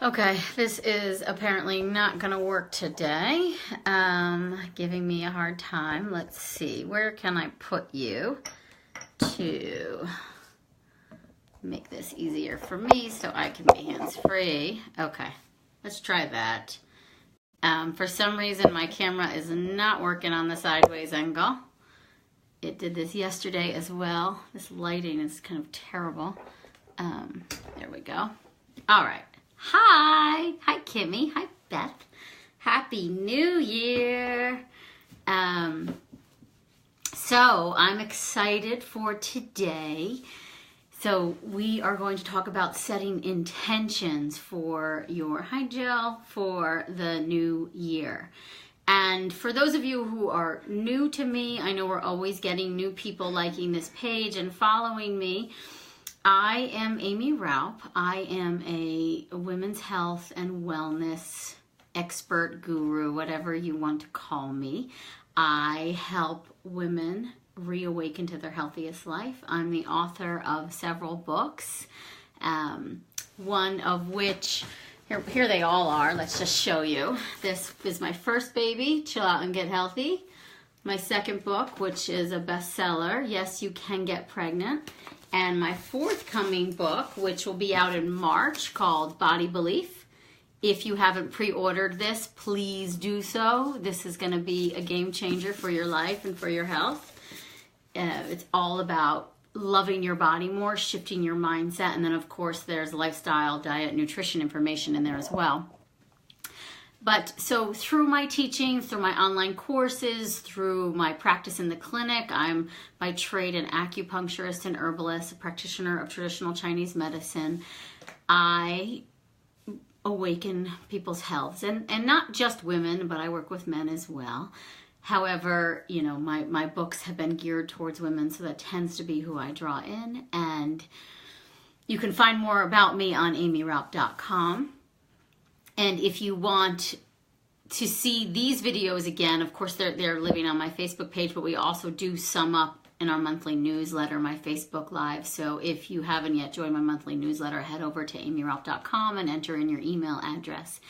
Okay, this is apparently not going to work today. Giving me a hard time. Let's see, where can I put you to make this easier for me so I can be hands-free? Okay, let's try that. For some reason, my camera is not working on the sideways angle. It did this yesterday as well. This lighting is kind of terrible. There we go. All right. Hi Kimmy, hi Beth, Happy New Year. So I'm excited for today. So we are going to talk about setting intentions for your hydrogel for the new year. And for those of you who are new to me, I know we're always getting new people liking this page and following me. I am Amy Raup. I am a women's health and wellness expert, guru, whatever you want to call me. I help women reawaken to their healthiest life. I'm the author of several books, one of which, here they all are. Let's just show you. This is my first baby, Chill Out and Get Healthy. My second book, which is a bestseller, Yes, You Can Get Pregnant. And my forthcoming book, which will be out in March, called Body Belief. If you haven't pre-ordered this, please do so. This is going to be a game changer for your life and for your health. It's all about loving your body more, shifting your mindset, and then of course there's lifestyle, diet, nutrition information in there as well. But so through my teaching, through my online courses, through my practice in the clinic, I'm by trade an acupuncturist and herbalist, a practitioner of traditional Chinese medicine. I awaken people's health, and not just women, but I work with men as well. However, you know, my books have been geared towards women, so that tends to be who I draw in. And you can find more about me on amyraup.com. And if you want to see these videos again, of course, they're living on my Facebook page, but we also do sum up in our monthly newsletter, my Facebook Live. So if you haven't yet joined my monthly newsletter, head over to amyraup.com and enter in your email address.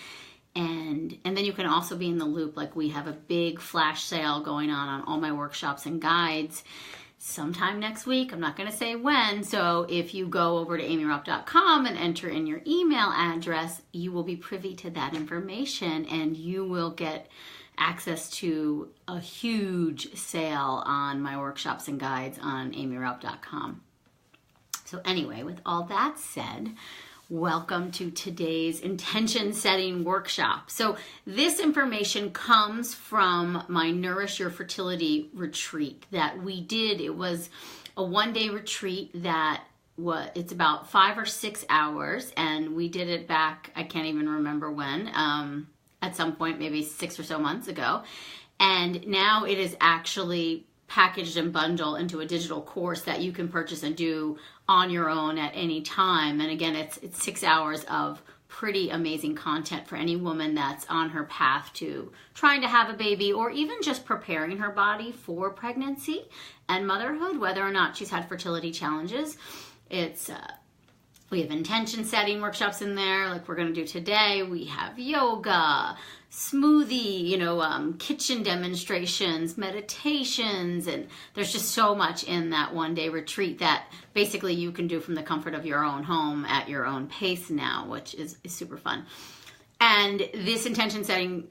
And then you can also be in the loop. Like, we have a big flash sale going on all my workshops and guides sometime next week. I'm not going to say when. So if you go over to amyraup.com and enter in your email address, you will be privy to that information, and you will get access to a huge sale on my workshops and guides on amyraup.com. So anyway, with all that said, welcome to today's intention setting workshop. So this information comes from my Nourish Your Fertility retreat that we did. It was a one-day retreat it's about 5 or 6 hours, and we did it back, I can't even remember when, at some point, maybe 6 or so months ago. And now it is actually packaged and bundled into a digital course that you can purchase and do on your own at any time. And again, it's 6 hours of pretty amazing content for any woman that's on her path to trying to have a baby, or even just preparing her body for pregnancy and motherhood, whether or not she's had fertility challenges. We have intention setting workshops in there, like we're going to do today. We have yoga, smoothie, kitchen demonstrations, meditations, and there's just so much in that one-day retreat that basically you can do from the comfort of your own home at your own pace now, which is super fun. And this intention setting,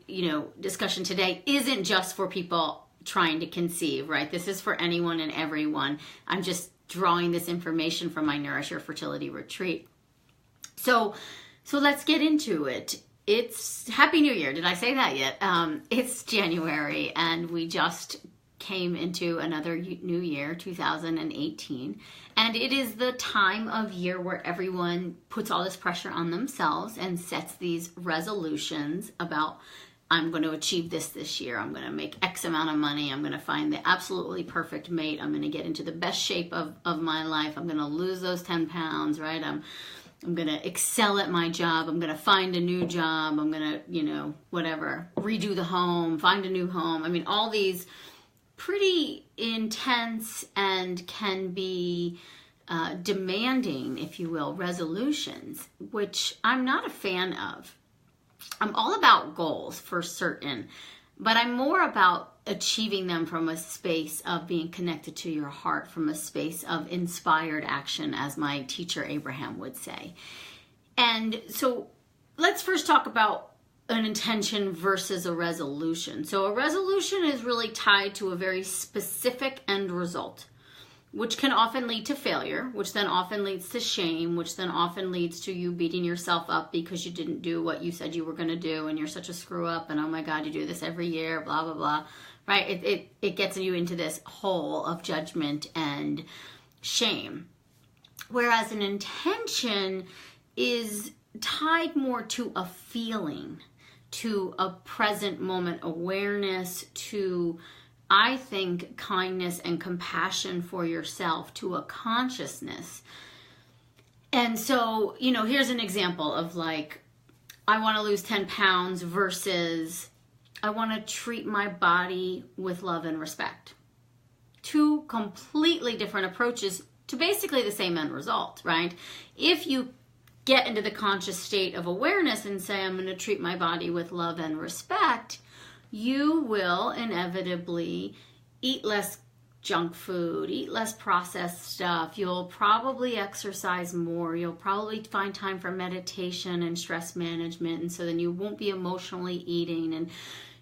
discussion today isn't just for people trying to conceive, right? This is for anyone and everyone. I'm just drawing this information from my Nourish Your Fertility retreat. So let's get into it. It's Happy New Year. Did I say that yet? It's January, and we just came into another new year, 2018. And it is the time of year where everyone puts all this pressure on themselves and sets these resolutions about, I'm going to achieve this year. I'm going to make X amount of money. I'm going to find the absolutely perfect mate. I'm going to get into the best shape of my life. I'm going to lose those 10 pounds, right? I'm going to excel at my job. I'm going to find a new job. I'm going to, redo the home, find a new home. I mean, all these pretty intense and can be demanding, if you will, resolutions, which I'm not a fan of. I'm all about goals for certain, but I'm more about achieving them from a space of being connected to your heart, from a space of inspired action, as my teacher Abraham would say. And so let's first talk about an intention versus a resolution. So a resolution is really tied to a very specific end result, which can often lead to failure, which then often leads to shame, which then often leads to you beating yourself up because you didn't do what you said you were going to do, and you're such a screw up, and oh my God, you do this every year, blah, blah, blah, right? It gets you into this hole of judgment and shame. Whereas an intention is tied more to a feeling, to a present moment awareness, to, I think, kindness and compassion for yourself, to a consciousness. And so, here's an example of like, I want to lose 10 pounds versus I want to treat my body with love and respect. Two completely different approaches to basically the same end result, right? If you get into the conscious state of awareness and say, I'm going to treat my body with love and respect, you will inevitably eat less junk food, eat less processed stuff. You'll probably exercise more. You'll probably find time for meditation and stress management. And so then you won't be emotionally eating. And,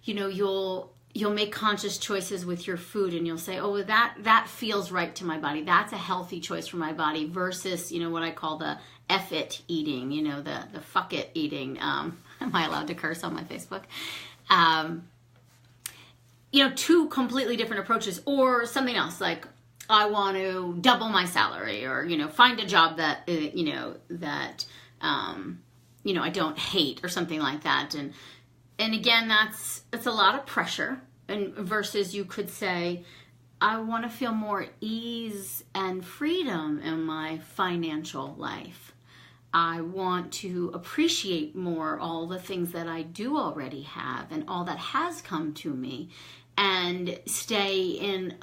you'll make conscious choices with your food, and you'll say, oh, that feels right to my body. That's a healthy choice for my body versus, what I call the F it eating, the fuck it eating. Am I allowed to curse on my Facebook? Two completely different approaches. Or something else like, I want to double my salary, or, find a job that, that I don't hate, or something like that. And again, that's a lot of pressure. And versus you could say, I want to feel more ease and freedom in my financial life. I want to appreciate more all the things that I do already have and all that has come to me, and stay in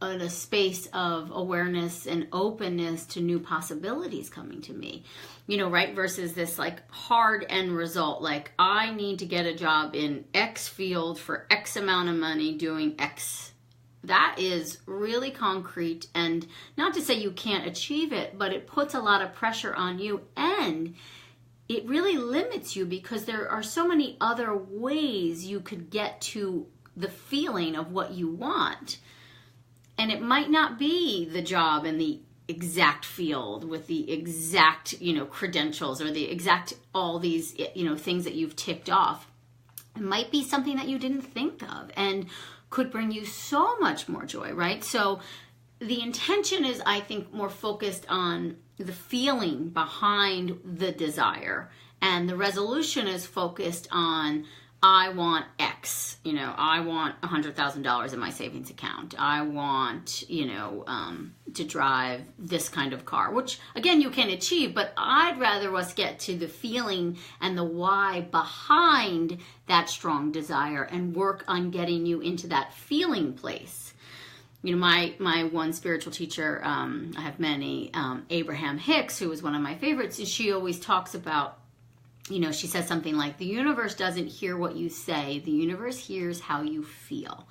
a space of awareness and openness to new possibilities coming to me, right? Versus this like hard end result, like I need to get a job in X field for X amount of money doing X. That is really concrete, and not to say you can't achieve it, but it puts a lot of pressure on you, and it really limits you because there are so many other ways you could get to the feeling of what you want. And it might not be the job in the exact field with the exact, credentials, or the exact, all these, things that you've ticked off. It might be something that you didn't think of and could bring you so much more joy, right? So the intention is, I think, more focused on the feeling behind the desire. And the resolution is focused on, I want X, I want $100,000 in my savings account. I want, to drive this kind of car, which again, you can achieve, but I'd rather us get to the feeling and the why behind that strong desire and work on getting you into that feeling place. My one spiritual teacher, I have many, Abraham Hicks, who was one of my favorites, and she always talks about, she says something like, the universe doesn't hear what you say, the universe hears how you feel.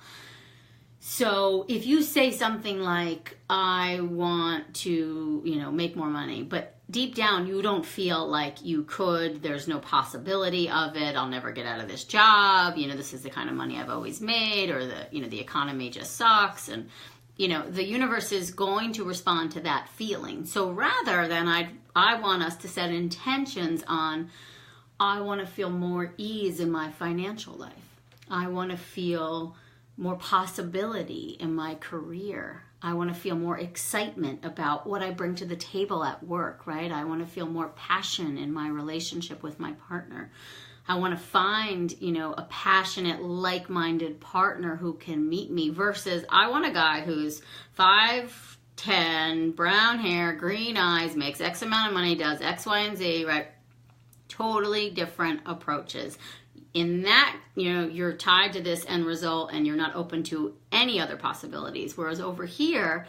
So if you say something like, I want to, make more money, but deep down you don't feel like you could, there's no possibility of it, I'll never get out of this job, this is the kind of money I've always made, or the economy just sucks, and the universe is going to respond to that feeling. So rather than I want us to set intentions on, I want to feel more ease in my financial life. I want to feel more possibility in my career. I want to feel more excitement about what I bring to the table at work, right? I want to feel more passion in my relationship with my partner. I want to find, a passionate, like-minded partner who can meet me, versus I want a guy who's 5'10", brown hair, green eyes, makes X amount of money, does X, Y, and Z, right? Totally different approaches. In that, you're tied to this end result and you're not open to any other possibilities. Whereas over here,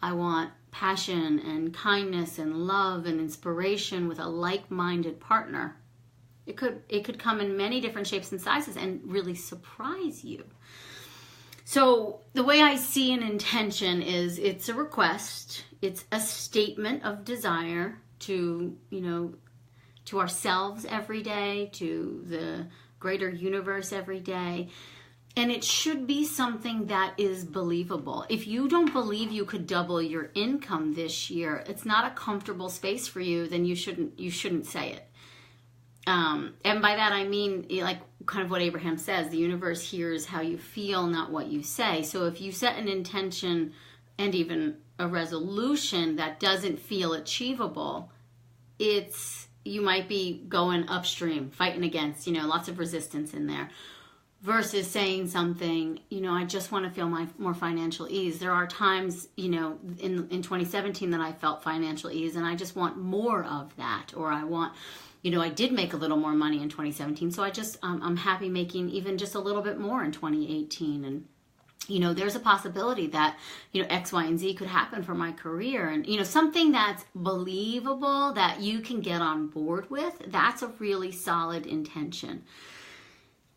I want passion and kindness and love and inspiration with a like-minded partner. It could come in many different shapes and sizes and really surprise you. So the way I see an intention is it's a request. It's a statement of desire to, to ourselves every day, to the greater universe every day. And it should be something that is believable. If you don't believe you could double your income this year, it's not a comfortable space for you, then you shouldn't say it. And by that I mean, like kind of what Abraham says, the universe hears how you feel, not what you say. So if you set an intention and even a resolution that doesn't feel achievable, you might be going upstream, fighting against, lots of resistance in there. Versus saying something, I just want to feel more financial ease. There are times, in 2017 that I felt financial ease, and I just want more of that. Or I want, I did make a little more money in 2017, so I'm happy making even just a little bit more in 2018. And, there's a possibility that, X, Y, and Z could happen for my career. And, something that's believable that you can get on board with, that's a really solid intention.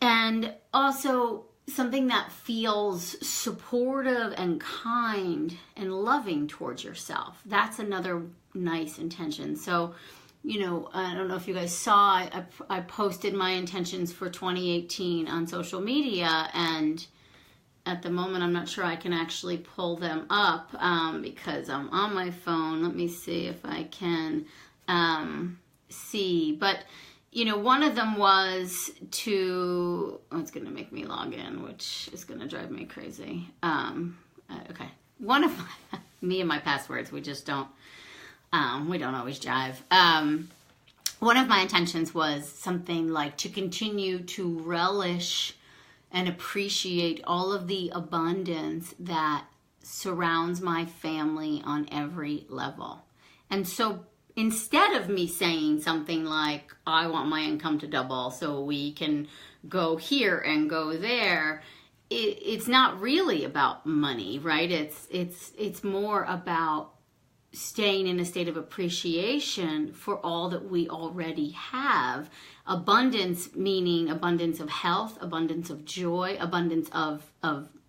And also something that feels supportive and kind and loving towards yourself. That's another nice intention. So, I don't know if you guys saw, I posted my intentions for 2018 on social media, and at the moment I'm not sure I can actually pull them up because I'm on my phone. Let me see if I can see. But one of them was it's going to make me log in, which is going to drive me crazy. Okay. One of me and my passwords, we just don't, we don't always jive. One of my intentions was something like to continue to relish and appreciate all of the abundance that surrounds my family on every level. And so instead of me saying something like, I want my income to double so we can go here and go there, it's not really about money, right? It's more about staying in a state of appreciation for all that we already have. Abundance meaning abundance of health, abundance of joy, abundance of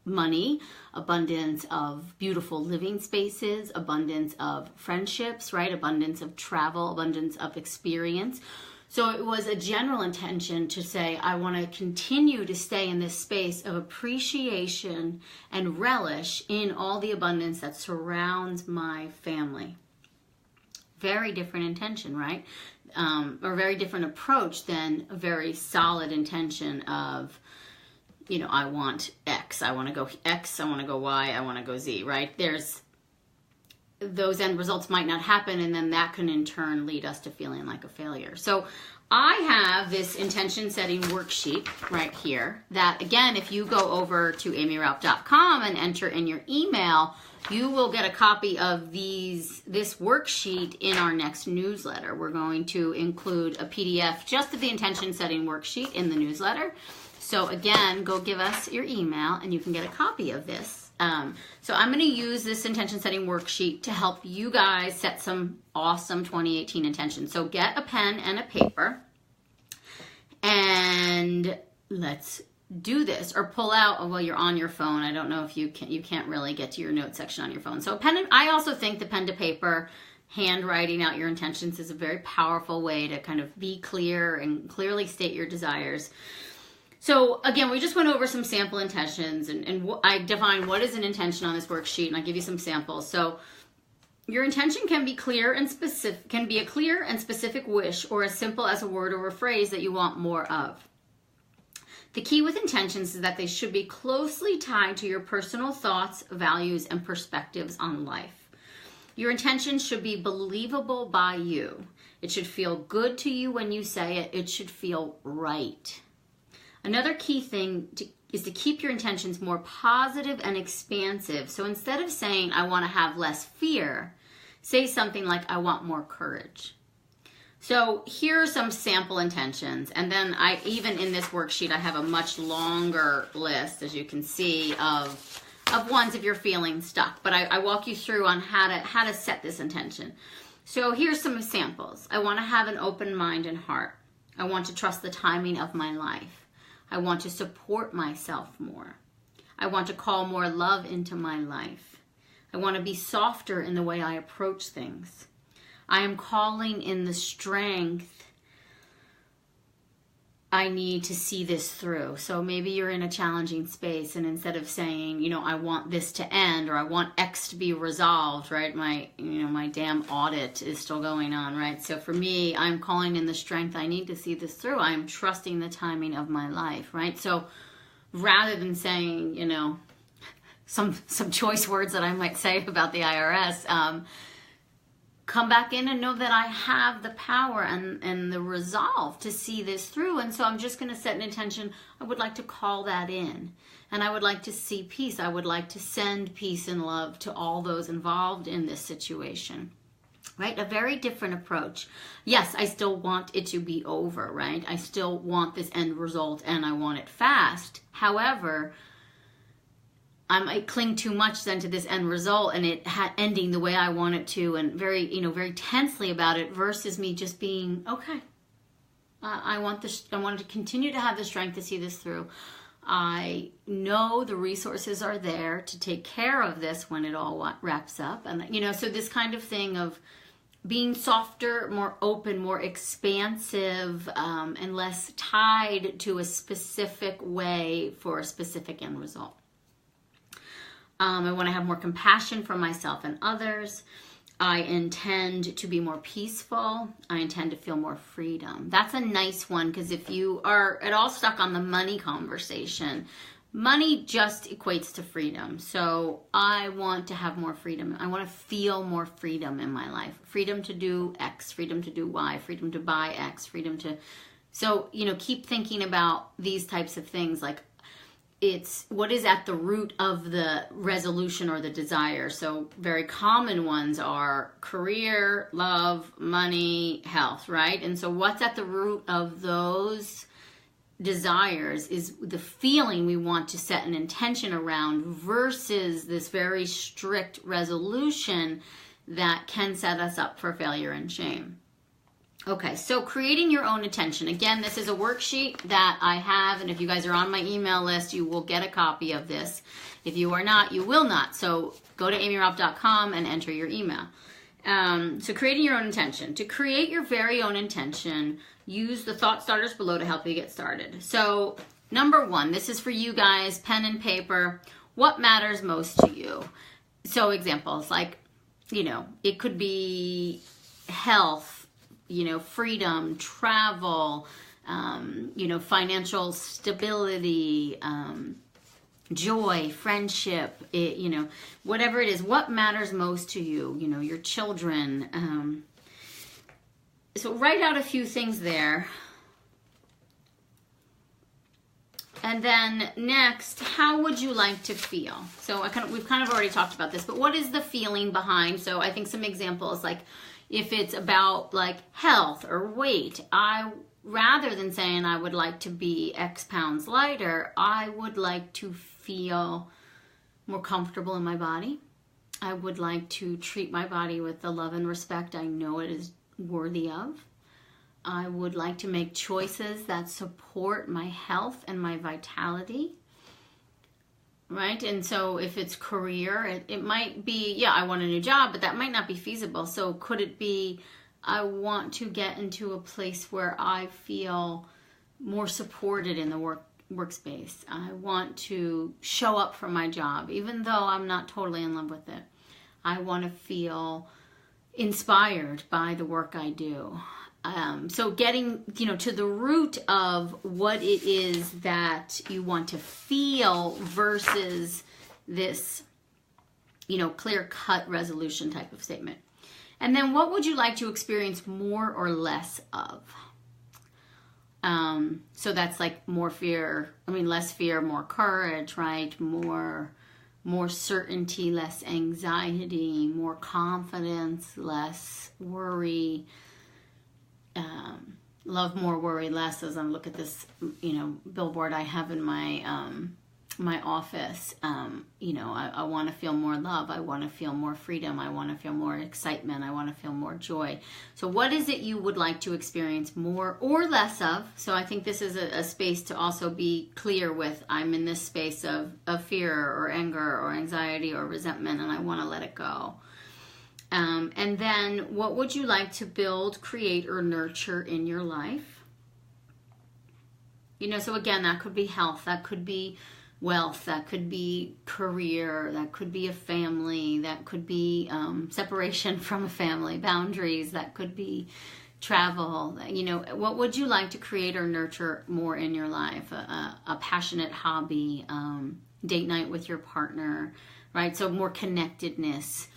money, abundance of beautiful living spaces, abundance of friendships, right? Abundance of travel, abundance of experience. So it was a general intention to say, I want to continue to stay in this space of appreciation and relish in all the abundance that surrounds my family. Very different intention, right? Or very different approach than a very solid intention of, I want X, I want to go X, I want to go Y, I want to go Z, right? Those end results might not happen, and then that can in turn lead us to feeling like a failure. So I have this intention setting worksheet right here that, again, if you go over to amyralph.com and enter in your email, you will get a copy of this worksheet in our next newsletter. We're going to include a PDF just of the intention setting worksheet in the newsletter. So again, go give us your email and you can get a copy of this. So I'm going to use this intention setting worksheet to help you guys set some awesome 2018 intentions. So get a pen and a paper and let's do this. Or pull out, well, you're on your phone. I don't know if you can't really get to your notes section on your phone. So I also think the pen to paper, handwriting out your intentions is a very powerful way to kind of be clear and clearly state your desires. So again, we just went over some sample intentions and I define what is an intention on this worksheet, and I give you some samples. So your intention can be clear and specific, can be a clear and specific wish, or as simple as a word or a phrase that you want more of. The key with intentions is that they should be closely tied to your personal thoughts, values, and perspectives on life. Your intention should be believable by you. It should feel good to you when you say it. It should feel right. Another key thing is to keep your intentions more positive and expansive. So instead of saying, I want to have less fear, say something like, I want more courage. So here are some sample intentions. And then even in this worksheet, I have a much longer list, as you can see, of of ones if you're feeling stuck, but I walk you through on how to set this intention. So here's some examples. I want to have an open mind and heart. I want to trust the timing of my life. I want to support myself more. I want to call more love into my life. I want to be softer in the way I approach things. I am calling in the strength I need to see this through. So maybe you're in a challenging space, and instead of saying, you know, I want this to end, or I want X to be resolved, right? My damn audit is still going on, right? So for me, I'm calling in the strength I need to see this through. I am trusting the timing of my life, right? So rather than saying, you know, some choice words that I might say about the IRS, come back in and know that I have the power and the resolve to see this through. And so I'm just going to set an intention. I would like to call that in. And I would like to see peace. I would like to send peace and love to all those involved in this situation. Right? A very different approach. Yes, I still want it to be over, right? I still want this end result and I want it fast. However, I might cling too much then to this end result and it ending the way I want it to, and very tensely about it, versus me just being, okay, I want to continue to have the strength to see this through. I know the resources are there to take care of this when it all wraps up. And, so this kind of thing of being softer, more open, more expansive, and less tied to a specific way for a specific end result. I want to have more compassion for myself and others. I intend to be more peaceful. I intend to feel more freedom. That's a nice one, because if you are at all stuck on the money conversation, money just equates to freedom. So I want to have more freedom. I want to feel more freedom in my life. Freedom to do X, freedom to do Y, freedom to buy X, freedom to... So, keep thinking about these types of things, like it's what is at the root of the resolution or the desire. So very common ones are career, love, money, health, right? And so what's at the root of those desires is the feeling we want to set an intention around, versus this very strict resolution that can set us up for failure and shame. Okay, so creating your own intention. Again, this is a worksheet that I have, and if you guys are on my email list, you will get a copy of this. If you are not, you will not. So go to amyrop.com and enter your email. So creating your own intention. To create your very own intention, use the thought starters below to help you get started. So number one, this is for you guys, pen and paper. What matters most to you? So examples like, it could be health, freedom, travel, financial stability, joy, friendship, whatever it is, what matters most to you, your children. So write out a few things there. And then next, how would you like to feel? So we've kind of already talked about this, but what is the feeling behind? So I think some examples, like if it's about like health or weight, rather than saying I would like to be X pounds lighter, I would like to feel more comfortable in my body. I would like to treat my body with the love and respect I know it is worthy of. I would like to make choices that support my health and my vitality, right? And so if it's career, it might be, I want a new job, but that might not be feasible. So could it be, I want to get into a place where I feel more supported in the workspace. I want to show up for my job, even though I'm not totally in love with it. I want to feel inspired by the work I do. So getting, to the root of what it is that you want to feel versus this, clear-cut resolution type of statement. And then what would you like to experience more or less of? So that's like less fear, more courage, right? More certainty, less anxiety, more confidence, less worry. Love more, worry less, as I look at this, billboard I have in my my office. I want to feel more love. I want to feel more freedom. I want to feel more excitement. I want to feel more joy. So what is it you would like to experience more or less of? So I think this is a space to also be clear with, I'm in this space of fear or anger or anxiety or resentment, and I want to let it go. And then what would you like to build, create, or nurture in your life? So again, that could be health, that could be wealth, that could be career, that could be a family, that could be separation from a family, boundaries, that could be travel. What would you like to create or nurture more in your life? A passionate hobby, date night with your partner, right? So more connectedness.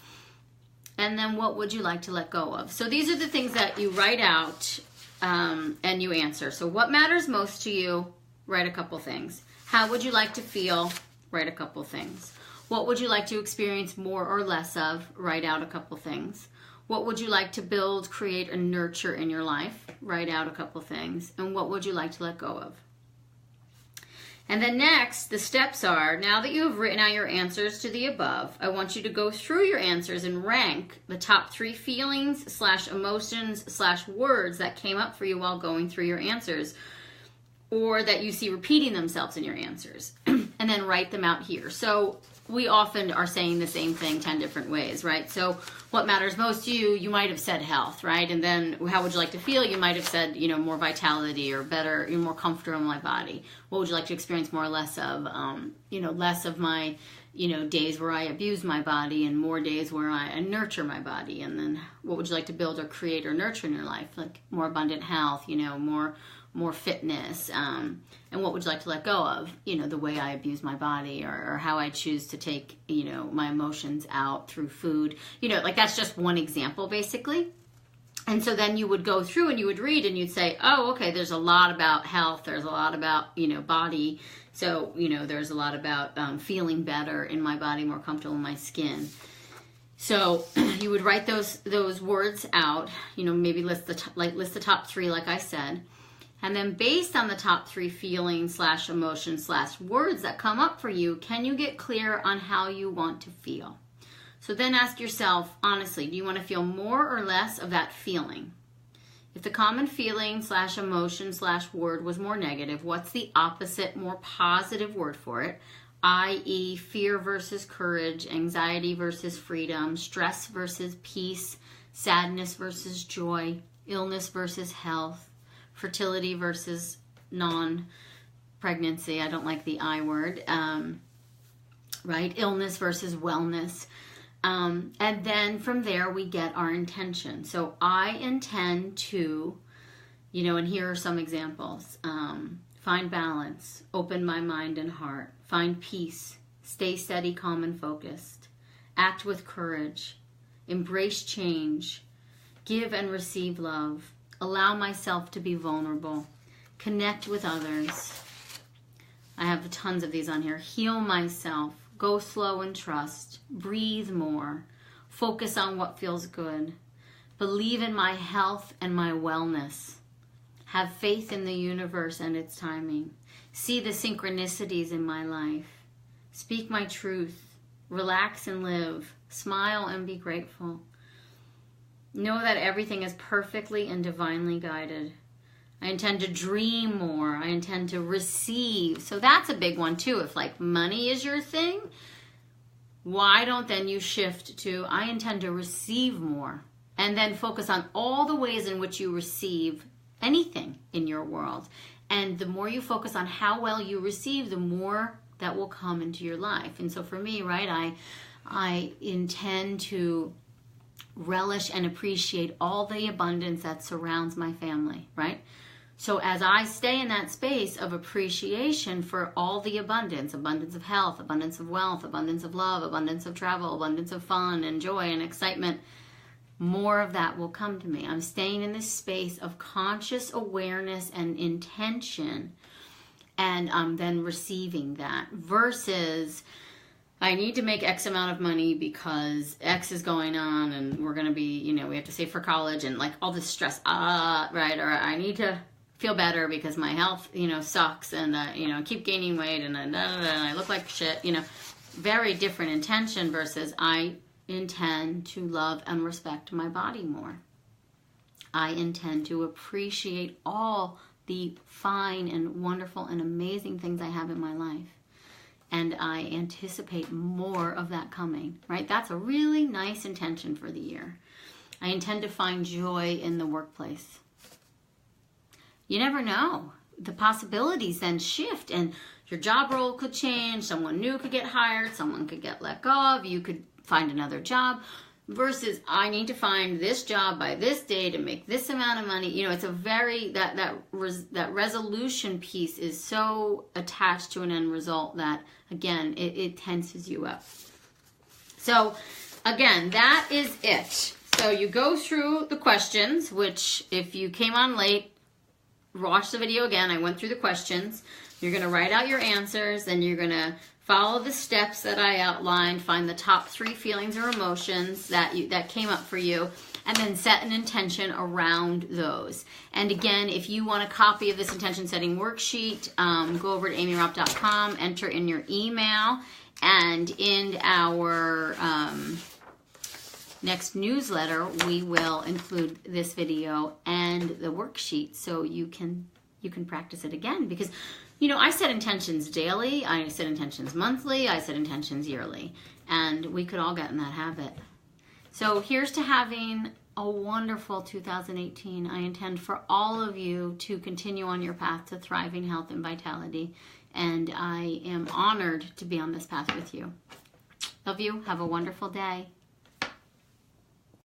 And then what would you like to let go of? So these are the things that you write out and you answer. So what matters most to you? Write a couple things. How would you like to feel? Write a couple things. What would you like to experience more or less of? Write out a couple things. What would you like to build, create, and nurture in your life? Write out a couple things. And what would you like to let go of? And then next, the steps are, now that you have written out your answers to the above, I want you to go through your answers and rank the top 3 feelings / emotions / words that came up for you while going through your answers, or that you see repeating themselves in your answers, and then write them out here. So we often are saying the same thing 10 different ways, right? So what matters most to you, you might have said health, right? And then how would you like to feel? You might have said, more vitality or better, you're more comfortable in my body. What would you like to experience more or less of? Less of my, days where I abuse my body and more days where I nurture my body. And then what would you like to build or create or nurture in your life? Like more abundant health, more fitness, and what would you like to let go of? The way I abuse my body or how I choose to take, my emotions out through food. That's just one example, basically. And so then you would go through and you would read and you'd say, oh, okay, there's a lot about health. There's a lot about, body. So, there's a lot about feeling better in my body, more comfortable in my skin. So you would write those words out, maybe list the top 3, like I said. And then based on the top 3 feelings / emotions / words that come up for you, can you get clear on how you want to feel? So then ask yourself, honestly, do you want to feel more or less of that feeling? If the common feeling / emotion / word was more negative, what's the opposite, more positive word for it? I.e., fear versus courage, anxiety versus freedom, stress versus peace, sadness versus joy, illness versus health, fertility versus non-pregnancy. I don't like the I word. Right? Illness versus wellness. And then from there we get our intention. So I intend to, and here are some examples. Find balance, open my mind and heart, find peace, stay steady, calm, and focused, act with courage, embrace change, give and receive love, allow myself to be vulnerable, connect with others. I have tons of these on here. Heal myself, go slow and trust, breathe more, focus on what feels good, believe in my health and my wellness, have faith in the universe and its timing, see the synchronicities in my life, speak my truth, relax and live, smile and be grateful. Know that everything is perfectly and divinely guided. I intend to dream more. I intend to receive. So that's a big one too. If money is your thing, why don't then you shift to I intend to receive more, and then focus on all the ways in which you receive anything in your world. And the more you focus on how well you receive, the more that will come into your life. And so for me, right, I intend to relish and appreciate all the abundance that surrounds my family, right? So as I stay in that space of appreciation for all the abundance of health, abundance of wealth, abundance of love, abundance of travel, abundance of fun and joy and excitement, more of that will come to me. I'm staying in this space of conscious awareness and intention, and I'm then receiving that versus I need to make X amount of money because X is going on and we're going to be, we have to save for college and all this stress, right? Or I need to feel better because my health, sucks, and I keep gaining weight, and I look like shit. Very different intention versus I intend to love and respect my body more. I intend to appreciate all the fine and wonderful and amazing things I have in my life. And I anticipate more of that coming, right? That's a really nice intention for the year. I intend to find joy in the workplace. You never know. The possibilities then shift, and your job role could change. Someone new could get hired. Someone could get let go of. You could find another job. Versus, I need to find this job by this date and make this amount of money. It's a very, that resolution piece is so attached to an end result that, again, it tenses you up. So, again, that is it. So you go through the questions, which if you came on late, watch the video again. I went through the questions. You're going to write out your answers, and you're going to follow the steps that I outlined, find the top 3 feelings or emotions that came up for you, and then set an intention around those. And again, if you want a copy of this intention setting worksheet, go over to amyropp.com, enter in your email, and in our next newsletter, we will include this video and the worksheet so you can practice it again. Because I set intentions daily, I set intentions monthly, I set intentions yearly, and we could all get in that habit. So here's to having a wonderful 2018. I intend for all of you to continue on your path to thriving health and vitality, and I am honored to be on this path with you. Love you. Have a wonderful day.